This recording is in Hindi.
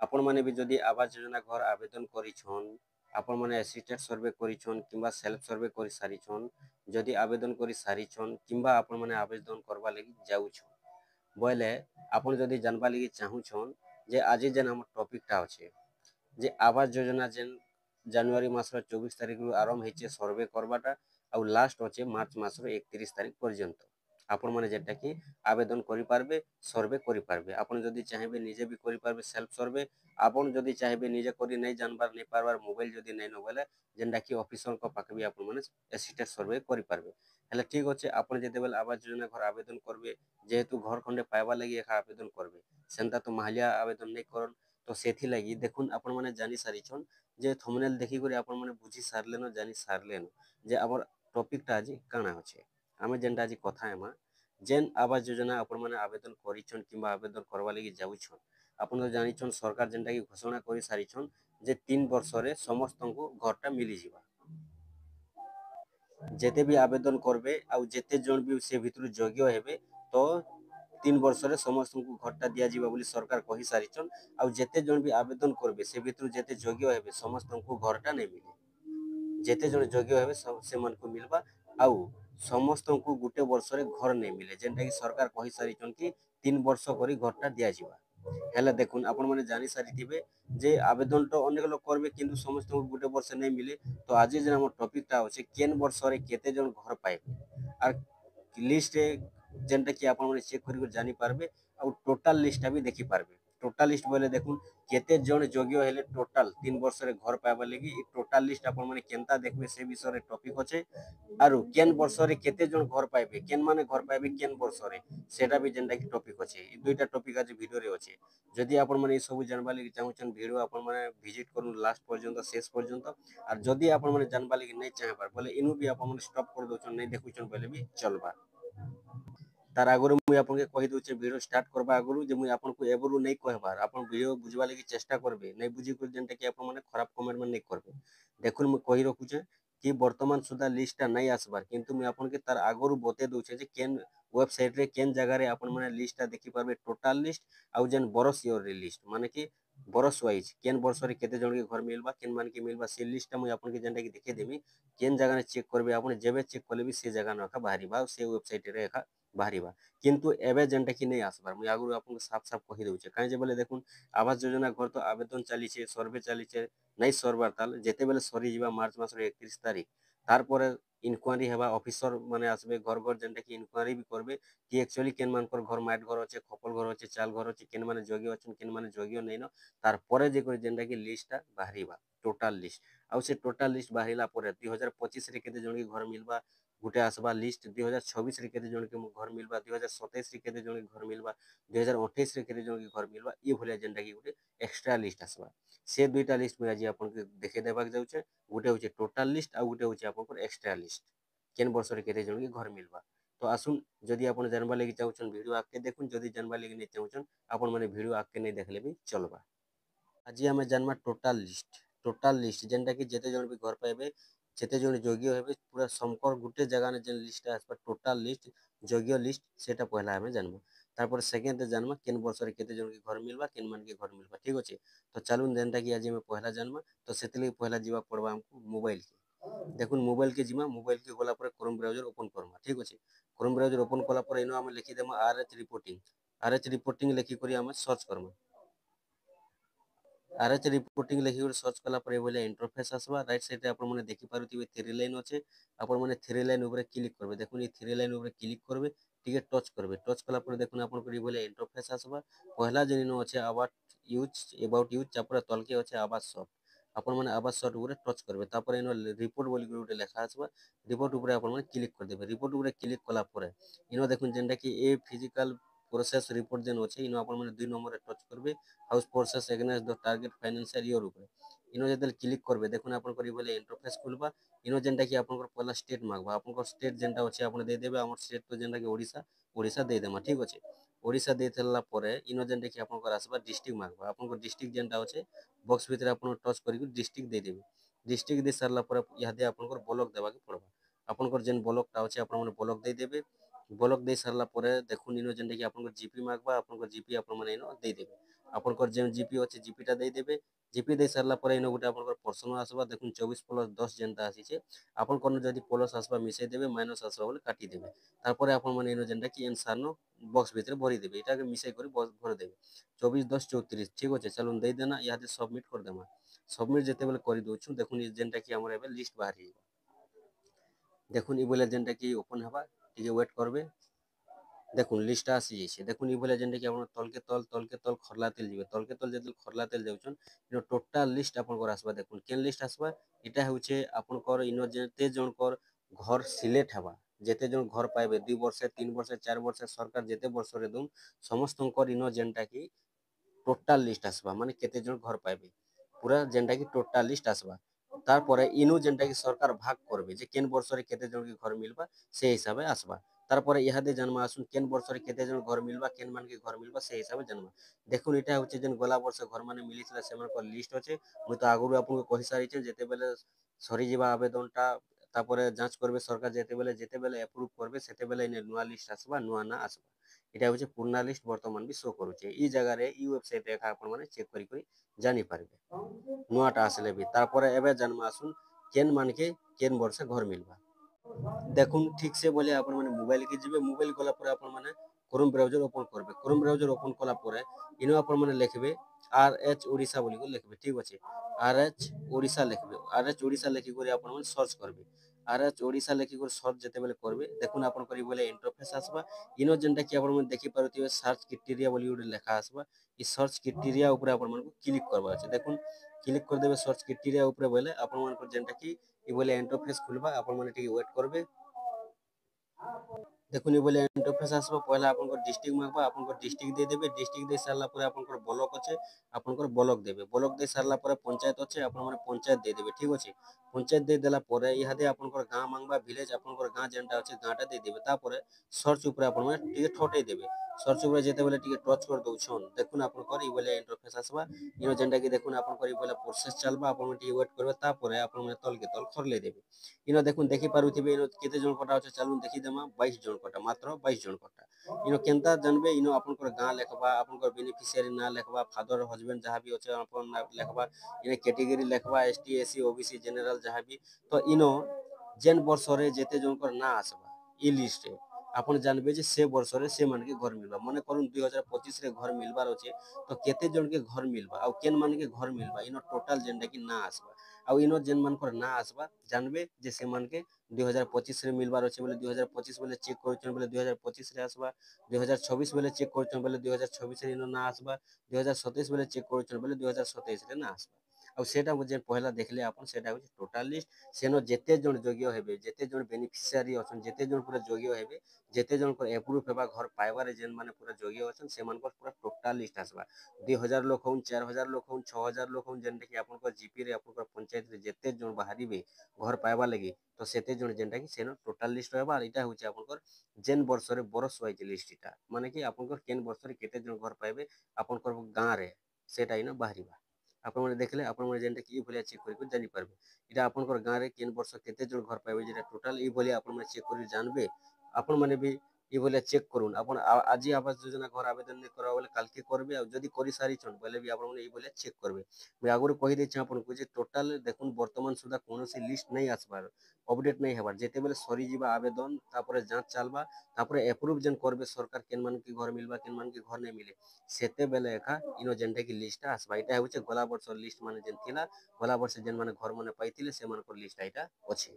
आपण माने भी जदि आवास योजना घर आवेदन करिछन आपण माने असिस्टेंट सर्वे करिछन किंबा सेल्फ सर्वे करि सारिछन जदि आवेदन करि सारिछन किंबा आपण माने आवेदन करबा लागि जाउछन बोले आपण जदि जानबा लागि चाहुछन जे आज जेन हम टॉपिकटा अछि जे आवास योजना जेन जनवरी मासर 24 तारिख रु आरंभ हेचे सर्वे करबाटा आ लास्ट अच्छे मार्च मासर 31 तारिख पर्यंत आपण माने जेटा कि आवेदन करि पारबे सर्वे करि पारबे आपण जदि चाहेबे निजे भी करि पारबे सेल्फ सर्वे आपण जदि चाहेबे निजे करि नै जानबार नै पारबार मोबाइल जदि नै न बोले जेनटा कि ऑफिसर को पाख भी आपण माने असिस्टेंट सर्वे करि पारबे हेले ठीक अच्छे आपण जेते बेले आवास योजना घर आवेदन करबे जेहेतु घर खंडे पाइबा लागि एखा आवेदन करबे सेंता तो माहालिया आवेदन नै करन तो सेथि लागि देखुन आपण माने जानि सारिछन जे थंबनेल देखि करी आपण माने बुझी सारलेन जानि सारलेन जे हमर टॉपिकटा आज काना अछि आमे जेनटा आज कथा हेमा जेन आवास योजना आपण माने आवेदन करिछन किंबा आवेदन करबा लागि जाउछन आपण तो जानिछन सरकार जेनटा कि घोषणा करि सारिछन जे 3 वर्ष रे समस्तଙ୍କୁ घरटा मिली जिवा जेते भी आवेदन करबे आ जेते जन भी से भितर योग्य हेबे तो 3 वर्ष रे समस्तଙ୍କୁ घरटा दिया जिवा बोली सरकार कहि सारिछन आ जेते जन भी आवेदन करबे से भितर जेते योग्य हेबे समस्तଙ୍କୁ घरटा नै मिले जेते जन योग्य हेबे से मन को मिलबा आउ समस्तଙ୍କୁ गुटे वर्ष रे घर नै मिले जेनटा कि सरकार कहि सारिछन कि 3 वर्ष करी घरटा दिया जिवा हेला देखुन आपण माने जानि सारिथिबे जे आवेदन तो अनेक लोग करबे किंतु समस्तଙ୍କୁ गुटे वर्ष नै मिले तो आज जे हमर टॉपिकटा अछि केन वर्ष रे केते जन घर पाइबे आ लिस्ट जेनटा कि आपण माने चेक करि जानि पारबे आ टोटल लिस्टटा भी देखि पारबे टोटल लिस्ट बोले देखुन केते जन योग्य हेले टोटल 3 वर्ष रे घर पाइबा लागि ई टोटल लिस्ट आपण माने केनता देखबे से विषय रे टॉपिक अछि आरु केन वर्ष रे केते जन घर पाइबे केन माने घर पाइबे केन वर्ष रे सेटा भी जेनटा कि टॉपिक अछि ई दुईटा टॉपिक आज वीडियो रे अछि जदि आपण माने ई सब जानबा लागि चाहुछन वीडियो आपण माने विजिट करू लास्ट पर्यंत शेष पर्यंत आर जदि आपण माने जानबा लागि नै चाहबार बोले इनु भी आपण माने स्टॉप कर दोछन नै देखुछन बोले भी चलबा तार आगुरु मुई आपन के कहि दोचे वीडियो स्टार्ट करबा आगुरु जे मुई आपन को एबरु नै कहबार आपन वीडियो बुझबा लागि चेष्टा करबे नै बुझी कर जेनटा कि आपन माने खराब कमेंट में नै करबे देखुन मुई कहि रखुचे कि वर्तमान सुधा लिस्ट नै आसबार किंतु मुई आपन के तार आगुरु बते दोचे जे केन वेबसाइट रे केन जगह रे आपन माने लिस्ट देखि पारबे टोटल लिस्ट आउ जेन बरस ईयर रे लिस्ट माने कि बरस वाइज केन वर्ष रे केते जन के घर मिलबा केन मान के मिलबा से लिस्ट मुई आपन के जेनटा कि देखे देबी केन जगह रे चेक करबे आपन जेबे चेक करले भी से जगह नखा बाहरीबा से वेबसाइट रे एखा बाहरीबा किंतु एबे जेनटा कि नै आसबार मुई आगुरु आपन को साफ साफ कहि दोचे काहे जे बोले देखुन आवास योजना घर तो आवेदन चली छे सर्वे चली छे नै सरबार ताल जेते बेले सरी जिबा मार्च मास रे 31 तारिख तार परे इनक्वारी हेबा ऑफिसर माने आसबे घर घर जेनटा कि इनक्वारी भी करबे कि एक्चुअली केन मानकर घर माट घर अच्छे खपल घर अच्छे चाल घर अच्छे केन माने योग्य अछन केन माने योग्य नै न तार परे जे कर जेनटा कि लिस्टटा बाहरीबा टोटल लिस्ट आउ से टोटल लिस्ट बाहरिला परे 2025 रे केते जन के घर मिलबा गुटे आसबा लिस्ट 2026 रे केते जन के घर मिलबा 2027 रे केते जन के घर मिलबा 2028 रे केते जन के घर मिलबा ई भलिया जेनटा कि गुटे एक्स्ट्रा लिस्ट आसबा से दुईटा लिस्ट मुई आज आपन के देखे देबाक जाउचे गुटे होचे टोटल लिस्ट आ गुटे होचे आपन एक्स्ट्रा लिस्ट केन वर्ष रे केते जन के घर मिलबा तो आसुन जदि आपन जानबा लागि चाहुछन वीडियो आके देखुन जदि जानबा लागि नै चाहुछन आपन माने वीडियो आके नै देखले भी चलबा आज हमें जानबा टोटल लिस्ट जेनटा कि जेते जन भी घर पाइबे जेते जन योग्य हेबे पूरा समकर गुटे जगह ने जेन लिस्ट आसबा टोटल लिस्ट योग्य लिस्ट सेटा पहला हमें जानबा तारपर सेकेंड जानबा केन वर्ष रे केते जन के घर मिलबा केन मान के घर मिलबा ठीक अछि तो चलुन जेनटा कि आज हमें पहला जानबा तो सेतले पहला जीवा पड़बा हमको मोबाइल के देखुन मोबाइल के जिमा मोबाइल के गोला पर क्रोम ब्राउजर ओपन करमा ठीक अछि क्रोम ब्राउजर ओपन कला पर इनो हम लिखि देमा आरएच रिपोर्टिंग लिखि करी हम सर्च करमा आरएच रिपोर्टिंग लिखि सर्च कला पर बोले इंटरफेस आसबा राइट साइड रे आपण माने देखि पारुथिबे थ्री लाइन अच्छे आपण माने थ्री लाइन ऊपर क्लिक करबे देखुन ई थ्री लाइन ऊपर क्लिक करबे टिके टच कला पर देखुन आपण को बोले इंटरफेस आसबा पहला जेनो अच्छे अबाउट यूज चापर तलके अच्छे आवास सॉफ्ट आपण माने आवास सॉफ्ट ऊपर टच करबे तापर इनो रिपोर्ट बोली गुटे लेखा आसबा रिपोर्ट ऊपर आपण माने क्लिक कर देबे रिपोर्ट ऊपर क्लिक कला पर इनो देखुन जेनटा कि ए फिजिकल प्रोसेस रिपोर्ट जेन अच्छे इनो आपण माने 2 नंबर रे टच करबे house process against the target financial year ऊपर इनो जदल क्लिक करबे देखुन आपण करी बोले इंटरफेस खुलबा इनो जेनटा कि आपण पहला स्टेट मांगबा आपण स्टेट जेनटा अच्छे आपण दे देबे हमर स्टेट तो जेनटा कि ओडिशा दे देमा ठीक अछि ओडिशा दे थला परे इनो जेनटा कि आपण आसबा डिस्ट्रिक्ट मांगबा आपण डिस्ट्रिक्ट जेनटा अच्छे बॉक्स भीतर आपण टच करी डिस्ट्रिक्ट दे देबे डिस्ट्रिक्ट दे सरला परे यादे आपण ब्लॉक देबा के पड़बा आपण जेन ब्लॉक ता अच्छे आपण ब्लॉक दे देबे ब्लॉक दे सरला परे देखुन इनो जेनटा कि आपण जीपी मांगबा आपण जीपी आपण माने इनो दे देबे आपनकर जे जीपी अच्छे जीपीटा देदेवे। जीपी दे सारा पर इन गोटे आप पर्सन आसवा देखुन 24+10 जेनता आसी आपन जदि प्लस आसवा मिसई देवे माइनस आसवा बोले काटिदेवे तापर आप जेनटा कि एनसार नो बक्स भितर भरीदेवे इटा मिसई कर भरदेवे 24 10 34 ठीक अच्छे चलो देदेना इहादे सबमिट करदेमा सबमिट जिते कर दौचु देखुन जेनटा कि आमर एबे लिस्ट बाहरी देखुन ये जेनटा कि ओपन हवा टिके वेट करबे देखुन लिस्ट आसी जाइए देखुन ये जेनटा कि आप तल के तल खरला तेल जी तल के तल जो खरला तेल जाऊन इन टोटाल लिस्ट आप आसवा देखुन केन लिस्ट आसवा इटा हूँ आपनकर इन जेते जनकर घर सिलेक्ट हवा जेते जन घर पाइबे 2 वर्ष 3 वर्ष 4 वर्ष सरकार जेते वर्ष रे दून समस्त इन जेनटा कि टोटाल लिस्ट आसवा माने केते जन घर पाइबे पूरा जेनटा कि टोटाल लिस्ट आसवा तारपरे इनु जेनटा कि सरकार भाग करबे जे केन वर्ष रे केते जन के घर मिलबा से हिसाब आसबा तारपरे इहादे जन्मा आसुन केन वर्ष रे केते जन घर मिलबा केन मान के घर मिलबा से हिसाब जन्मा देखुन इटा होचे जेन गला वर्ष घर माने मिलितला सेमानकर लिस्ट अछि मु तो आगु आपन कहि सारि छै जेते बेले सरी जिबा आवेदनटा तारपरे जांच करबे सरकार जेते बेले अप्रूव करबे सेते बेले इन नुआ लिस्ट आसबा नुआ ना आसबा इटा होचे पुराना लिस्ट वर्तमान भी शो करूचे ई जगह रे ई वेबसाइट रे आपन माने चेक करी जानि पारबे नुआटा आसले भी तारपरे एबे जन्मा आसुन केन मान के केन वर्ष घर मिलबा देखुन ठीक से बोले आप मोबाइल के जी मोबाइल गला आप क्रोम ब्राउजर ओपन करबे क्रोम ब्राउजर ओपन कला इन आप लिखे RH ओडिशा बोली लिखे ठीक अच्छे RH ओडिशा लिखे RH ओडिशा लिखिक आप सर्च करेंगे RH ओडिशा लिखिक सर्च जिते बेले करेंगे देखुन आप इंटरफेस आसवा इन जेनटा कि आप देखिपे सर्च क्राइटेरिया गोटे लेखा आसवा सर्च क्राइटेरिया आप क्लिक करवा अच्छे देखुन क्लिक करदेवे सर्च क्राइटेरिया बोले आप जेनटा कि इंटरफेस खुलबा आप वेट करबे देखुन ये इंटरफेस आसबा पहला आपन डिस्ट्रिक्ट मांगबा आपन डिस्ट्रिक्ट दे देबे डिस्ट्रिक्ट दे सारला पर आपन ब्लॉक अच्छे आपन ब्लॉक देबे ब्लॉक दे सारला पर पंचायत अच्छे आपन पंचायत दे देबे ठीक अच्छे पंचायत दे देला पर इहादे आपन गाँ मांगबा विलेज आपन गाँ जेनटा अच्छे गाँटा दे देबे तापर सर्च ऊपर आपन टिके ठोटै देबे सर्च ऊपर जेते बेले टिके टच कर दउछन देखुन आपन ई बोले इंटरफेस आसबा इन जेनटा कि देखुन आपन ई बोले प्रोसेस चलबा आपन टिके वेट करबे तापर आपन तल के तल खरले देबे इन देखुन देखि पारुथिबे इन केते जन कटा अच्छे चालू देखि देमा 22 जन कटा मात्र 22 जन कटा इन केनता जानबे इन आपन गाँ लेखबा आपन बेनिफिशियरी ना लेखबा फादर हस्बैंड जहाँ भी अच्छे आपन लेखबा इन कैटेगरी लेखबा ST SC OBC जनरल जहाँ भी तो इनो जेन वर्ष रे जेते जनकर ना आसबा ई लिस्ट रे आपन जानबे जे से वर्ष रे से मान के घर मिलबा माने करूँ 2025 रे घर मिलबार अच्छे तो केते जन के घर मिलबा आ केन मान के घर मिलबा इन टोटल जेनटा कि ना आसबा आ इन जेन मानकर ना आसबा जानबे जे से मान के 2025 रे मिलबार अच्छे बोले 2025 बोले चेक कर बोले 2025 रे आसबा 2026 बोले चेक कर बोले 2026 रे ना आसबा 2027 बोले चेक कर बोले 2027 रे ना आसबा आ सेटा जे पहला देखले आपन सेटा हो टोटल लिस्ट सेनो जेते जन योग्य हेबे जेते जन बेनिफिशियरी अछन जेते जन पूरा योग्य हेबे जेते जन को अप्रूव हेबा घर पाइबार जेन माने पूरा योग्य अछन से मान को पूरा टोटल लिस्ट आसबा 2000 लोक होन 4000 लोक होन 6000 लोक होन जेन देखि आपन को जीपी रे आपन को पंचायत रे जेते जन बाहरीबे घर पाइबा लगी तो सेते जन जेनटा कि सेनो टोटल लिस्ट रहबा और इटा होचे आपनकर जेन वर्ष रे बरस वाइज लिस्ट इटा माने कि आपनकर केन वर्ष रे केते जन घर पाइबे आपनकर गाँ रे सेटा इन बाहरीबा आपण माने देखले आपण माने जेनटा कि ई भलिया चेक करि जानि पारबे इटा आपनकर गाँ रे केन वर्ष केते जन घर पाइबे जेटा टोटल ई भलिया आपण माने चेक करि जानबे आपण माने भी ई भलिया चेक करूँ आपण आज आवास योजना घर आवेदन नहीं करबा बोले काल के करबे आ जदी करि सारि छन बोले भी आपण माने ई भलिया चेक करबे मैं आगुर कहि दै छी आपन को जे टोटल देखुन वर्तमान सुधा कोनोसी लिस्ट नहीं आसबार अपडेट नहीं हेबार जेते बेले सरी जिबा आवेदन तापरे जांच चलबा तापरे अप्रूव जेन करबे सरकार केन मान के घर मिलबा केन मान के घर नहीं मिले सेते बेले एका इनो जेनटा कि लिस्ट आसबा इटा होचे गला वर्ष लिस्ट माने जेन थिला गला वर्ष जेन माने घर माने पाइतिले से मान को लिस्ट आइटा अछि।